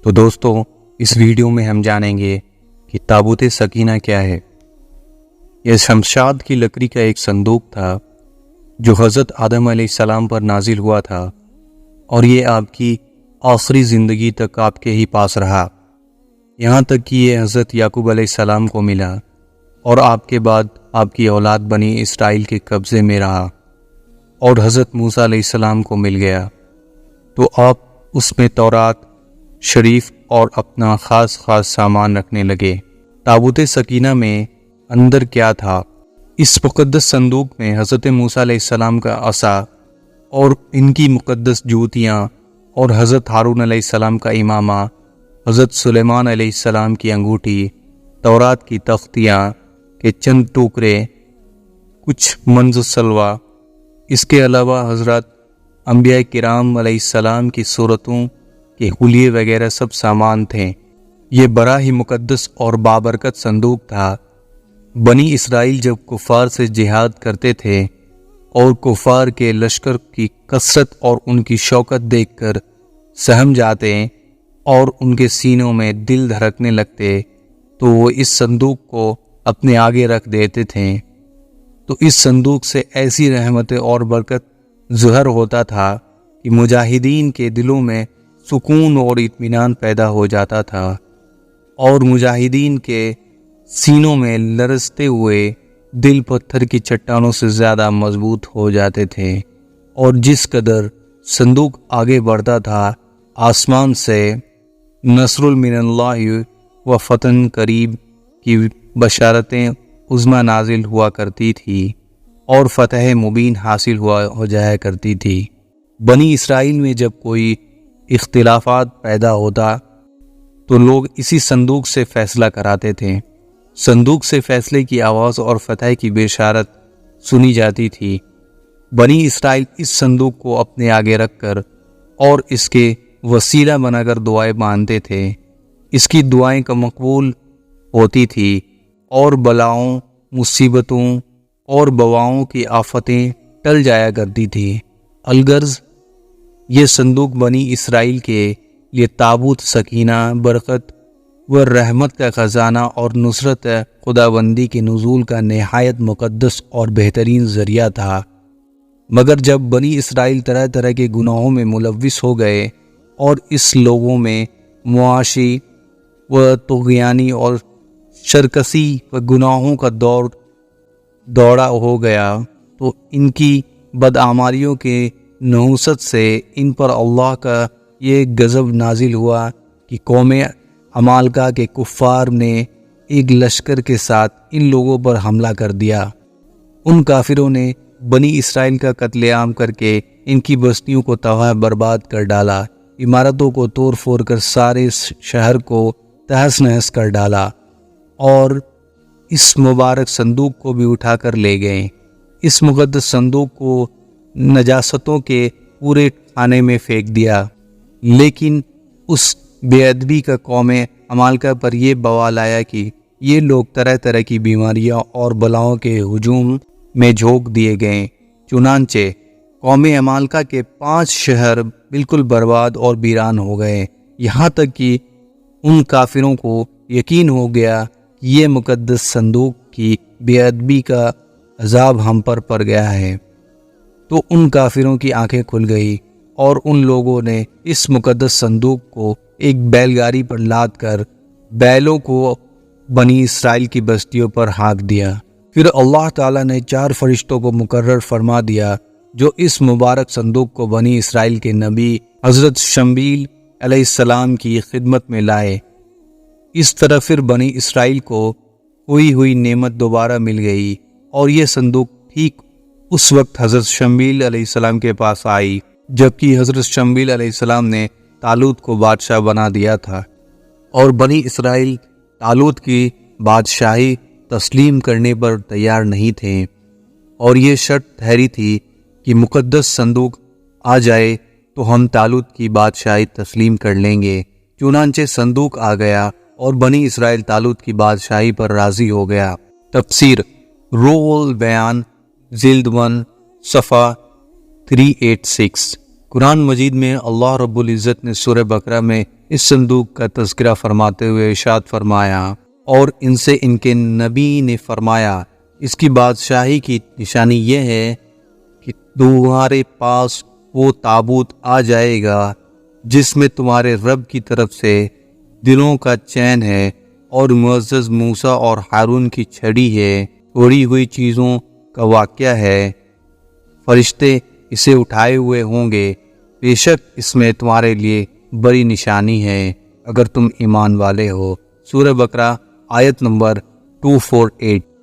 تو دوستو اس ویڈیو میں ہم جانیں گے کہ تابوت سکینہ کیا ہے۔ یہ شمشاد کی لکڑی کا ایک صندوق تھا جو حضرت آدم علیہ السلام پر نازل ہوا تھا، اور یہ آپ کی آخری زندگی تک آپ کے ہی پاس رہا، یہاں تک کہ یہ حضرت یعقوب علیہ السلام کو ملا اور آپ کے بعد آپ کی اولاد بنی اسرائیل کے قبضے میں رہا اور حضرت موسیٰ علیہ السلام کو مل گیا، تو آپ اس میں تورات شریف اور اپنا خاص سامان رکھنے لگے۔ تابوت سکینہ میں اندر کیا تھا؟ اس مقدس صندوق میں حضرت موسیٰ علیہ السلام کا عصا اور ان کی مقدس جوتیاں، اور حضرت ہارون علیہ السلام کا امامہ، حضرت سلیمان علیہ السلام کی انگوٹھی، تورات کی تختیاں کے چند ٹکڑے، کچھ منز سلوا، اس کے علاوہ حضرت انبیاء کرام علیہ السلام کی صورتوں کے حلیے وغیرہ سب سامان تھے۔ یہ بڑا ہی مقدس اور بابرکت صندوق تھا۔ بنی اسرائیل جب کفار سے جہاد کرتے تھے اور کفار کے لشکر کی کثرت اور ان کی شوکت دیکھ کر سہم جاتے اور ان کے سینوں میں دل دھڑکنے لگتے، تو وہ اس صندوق کو اپنے آگے رکھ دیتے تھے، تو اس صندوق سے ایسی رحمت اور برکت ظہر ہوتا تھا کہ مجاہدین کے دلوں میں سکون اور اطمینان پیدا ہو جاتا تھا، اور مجاہدین کے سینوں میں لرزتے ہوئے دل پتھر کی چٹانوں سے زیادہ مضبوط ہو جاتے تھے۔ اور جس قدر صندوق آگے بڑھتا تھا، آسمان سے نصر من اللہ و فتح قریب کی بشارتیں عظمی نازل ہوا کرتی تھی اور فتح مبین حاصل ہو جایا کرتی تھی۔ بنی اسرائیل میں جب کوئی اختلافات پیدا ہوتا تو لوگ اسی صندوق سے فیصلہ کراتے تھے۔ صندوق سے فیصلے کی آواز اور فتح کی بشارت سنی جاتی تھی۔ بنی اسرائیل اس صندوق کو اپنے آگے رکھ کر اور اس کے وسیلہ بنا کر دعائیں مانتے تھے۔ اس کی دعائیں کا مقبول ہوتی تھی اور بلاؤں، مصیبتوں اور بواؤں کی آفتیں ٹل جایا کرتی تھی۔ الغرض یہ صندوق بنی اسرائیل کے لیے تابوت سکینہ، برکت و رحمت کا خزانہ اور نصرت خداوندی کے نزول کا نہایت مقدس اور بہترین ذریعہ تھا۔ مگر جب بنی اسرائیل طرح طرح کے گناہوں میں ملوث ہو گئے اور اس لوگوں میں معاشی و طغیانی اور شرکسی و گناہوں کا دوڑا ہو گیا، تو ان کی بدعمالیوں کے نحوست سے ان پر اللہ کا یہ غضب نازل ہوا کہ قوم عمالقہ کے کفار نے ایک لشکر کے ساتھ ان لوگوں پر حملہ کر دیا۔ ان کافروں نے بنی اسرائیل کا قتل عام کر کے ان کی بستیوں کو تباہ برباد کر ڈالا، عمارتوں کو توڑ پھوڑ کر سارے شہر کو تہس نہس کر ڈالا، اور اس مبارک صندوق کو بھی اٹھا کر لے گئے۔ اس مقدس صندوق کو نجاستوں کے پورے خانے میں پھینک دیا۔ لیکن اس بے ادبی کا قوم عمالقہ پر یہ بوال آیا کہ یہ لوگ طرح طرح کی بیماریاں اور بلاؤں کے ہجوم میں جھونک دیے گئے۔ چنانچہ قوم عمالقہ کے 5 شہر بالکل برباد اور ویران ہو گئے، یہاں تک کہ ان کافروں کو یقین ہو گیا کہ یہ مقدس صندوق کی بے ادبی کا عذاب ہم پر پڑ گیا ہے۔ تو ان کافروں کی آنکھیں کھل گئی اور ان لوگوں نے اس مقدس صندوق کو ایک بیل گاڑی پر لاد کر بیلوں کو بنی اسرائیل کی بستیوں پر ہانک دیا۔ پھر اللہ تعالیٰ نے 4 فرشتوں کو مقرر فرما دیا جو اس مبارک صندوق کو بنی اسرائیل کے نبی حضرت شمویل علیہ السلام کی خدمت میں لائے۔ اس طرح پھر بنی اسرائیل کو کھوئی ہوئی نعمت دوبارہ مل گئی، اور یہ صندوق ٹھیک اس وقت حضرت شمویل علیہ السلام کے پاس آئی جبکہ حضرت شمویل علیہ السلام نے طالوت کو بادشاہ بنا دیا تھا، اور بنی اسرائیل طالوت کی بادشاہی تسلیم کرنے پر تیار نہیں تھے، اور یہ شرط ٹھہری تھی کہ مقدس صندوق آ جائے تو ہم طالوت کی بادشاہی تسلیم کر لیں گے۔ چنانچہ صندوق آ گیا اور بنی اسرائیل طالوت کی بادشاہی پر راضی ہو گیا۔ تفسیر روح البیان جلد 1 صفحہ 386۔ قرآن مجید میں اللہ رب العزت نے سورہ بقرہ میں اس صندوق کا تذکرہ فرماتے ہوئے ارشاد فرمایا، اور ان سے ان کے نبی نے فرمایا، اس کی بادشاہی کی نشانی یہ ہے کہ تمہارے پاس وہ تابوت آ جائے گا جس میں تمہارے رب کی طرف سے دلوں کا چین ہے اور معزز موسیٰ اور ہارون کی چھڑی ہے، توڑی ہوئی چیزوں کا واقعہ ہے، فرشتے اسے اٹھائے ہوئے ہوں گے، بے شک اس میں تمہارے لیے بڑی نشانی ہے اگر تم ایمان والے ہو۔ سورہ بقرہ آیت نمبر 248۔